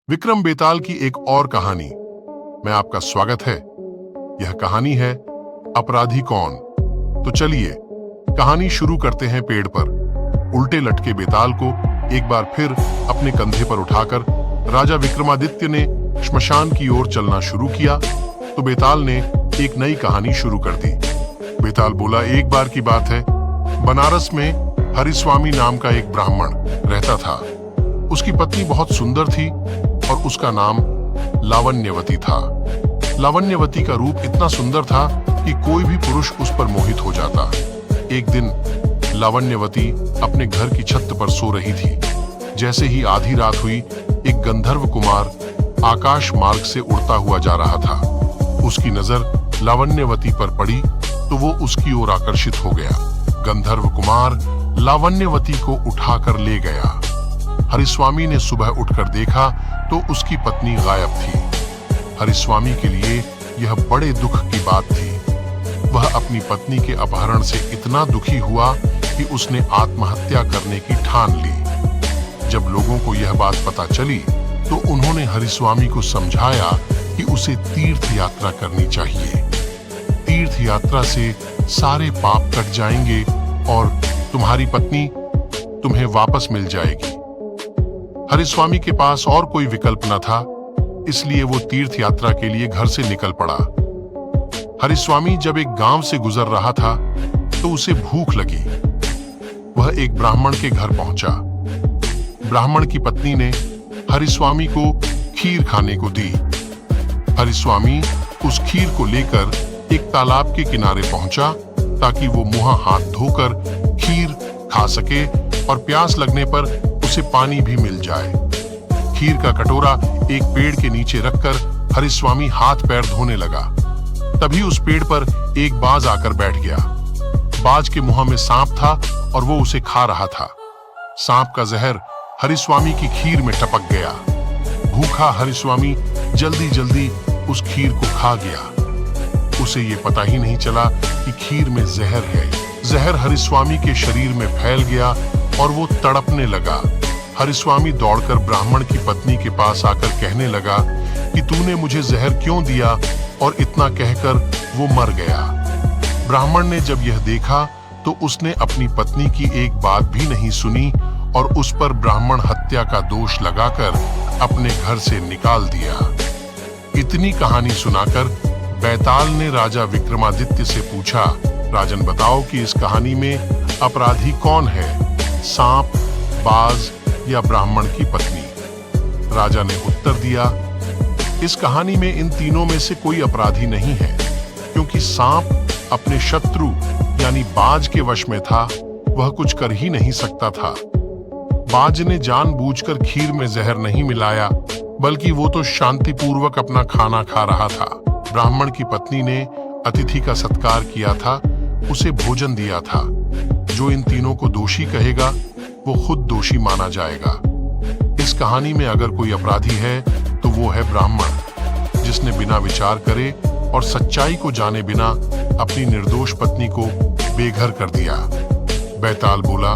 विक्रम बेताल की एक और कहानी में आपका स्वागत है। यह कहानी है अपराधी कौन। तो चलिए कहानी शुरू करते हैं। पेड़ पर उल्टे लटके बेताल को एक बार फिर अपने कंधे पर उठाकर राजा विक्रमादित्य ने श्मशान की ओर चलना शुरू किया तो बेताल ने एक नई कहानी शुरू कर दी। बेताल बोला, एक बार की बात है, बनारस में हरिस्वामी नाम का एक ब्राह्मण रहता था। उसकी पत्नी बहुत सुंदर थी और उसका नाम लावण्यवती था। लावण्यवती का रूप इतना सुंदर था कि कोई भी पुरुष उस पर मोहित हो जाता। एक दिन लावण्यवती अपने घर की छत पर सो रही थी। जैसे ही आधी रात हुई, एक गंधर्व कुमार आकाश मार्ग से उड़ता हुआ जा रहा था। उसकी नजर लावण्यवती पर पड़ी तो वो उसकी ओर आकर्षित हो गया। गंधर्व कुमार लावण्यवती को उठाकर ले गया। हरिस्वामी ने सुबह उठकर देखा तो उसकी पत्नी गायब थी। हरिस्वामी के लिए यह बड़े दुख की बात थी। वह अपनी पत्नी के अपहरण से इतना दुखी हुआ कि उसने आत्महत्या करने की ठान ली। जब लोगों को यह बात पता चली तो उन्होंने हरिस्वामी को समझाया कि उसे तीर्थ यात्रा करनी चाहिए। तीर्थ यात्रा से सारे पाप कट जाएंगे और तुम्हारी पत्नी तुम्हें वापस मिल जाएगी। हरिस्वामी के पास और कोई विकल्प न था, इसलिए वो तीर्थ यात्रा के लिए घर से निकल पड़ा। हरिस्वामी जब एक गांव से गुजर रहा था तो उसे भूख लगी। वह एक ब्राह्मण के घर पहुंचा। ब्राह्मण की पत्नी ने हरिस्वामी को खीर खाने को दी। हरिस्वामी उस खीर को लेकर एक तालाब के किनारे पहुंचा ताकि वो मुंह हाथ धोकर खीर खा सके और प्यास लगने पर उसे पानी भी मिल जाए। खीर का कटोरा एक पेड़ के नीचे रखकर हरिस्वामी हाथ पैर धोने लगा। तभी उस पेड़ पर एक बाज आकर बैठ गया। बाज के मुंह में सांप था और वो उसे खा रहा था। सांप का जहर हरिस्वामी की खीर में टपक गया। भूखा हरिस्वामी जल्दी जल्दी उस खीर को खा गया। उसे ये पता ही नहीं चला कि खीर में जहर है। जहर हरिस्वामी के शरीर में फैल गया और वो तड़पने लगा। हरिस्वामी दौड़कर ब्राह्मण की पत्नी के पास आकर कहने लगा कि तूने मुझे जहर क्यों दिया, और इतना कहकर वो मर गया। ब्राह्मण ने जब यह देखा तो उसने अपनी पत्नी की एक बात भी नहीं सुनी और उस पर ब्राह्मण हत्या का दोष लगाकर अपने घर से निकाल दिया। इतनी कहानी सुनाकर बेताल ने राजा विक्रमादित्य से पूछा, राजन बताओ कि इस कहानी में अपराधी कौन है, सांप, बाज या ब्राह्मण की पत्नी? राजा ने उत्तर दिया, इस कहानी में इन तीनों में से कोई अपराधी नहीं है, क्योंकि सांप अपने शत्रु यानी बाज के वश में था। वह कुछ कर ही नहीं सकता था। बाज ने जानबूझकर खीर में जहर नहीं मिलाया, बल्कि वो तो शांतिपूर्वक अपना खाना खा रहा था। ब्राह्मण की पत्नी ने अतिथि का सत्कार किया था, उसे भोजन दिया था। जो इन तीनों को दोषी कहेगा वो खुद दोषी माना जाएगा। इस कहानी में अगर कोई अपराधी है तो वो है ब्राह्मण, जिसने बिना विचार करे और सच्चाई को जाने बिना अपनी निर्दोष पत्नी को बेघर कर दिया। बेताल बोला,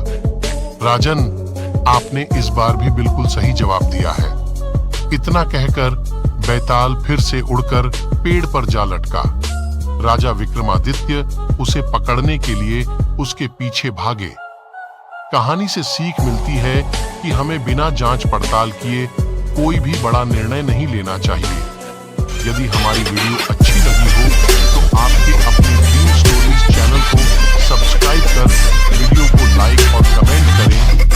राजन आपने इस बार भी बिल्कुल सही जवाब दिया है। इतना कहकर बेताल फिर से उड़कर पेड़ पर जा लटका। राजा विक्रमादित्य उसे पकड़ने के लिए उसके पीछे भागे। कहानी से सीख मिलती है कि हमें बिना जांच पड़ताल किए कोई भी बड़ा निर्णय नहीं लेना चाहिए। यदि हमारी वीडियो अच्छी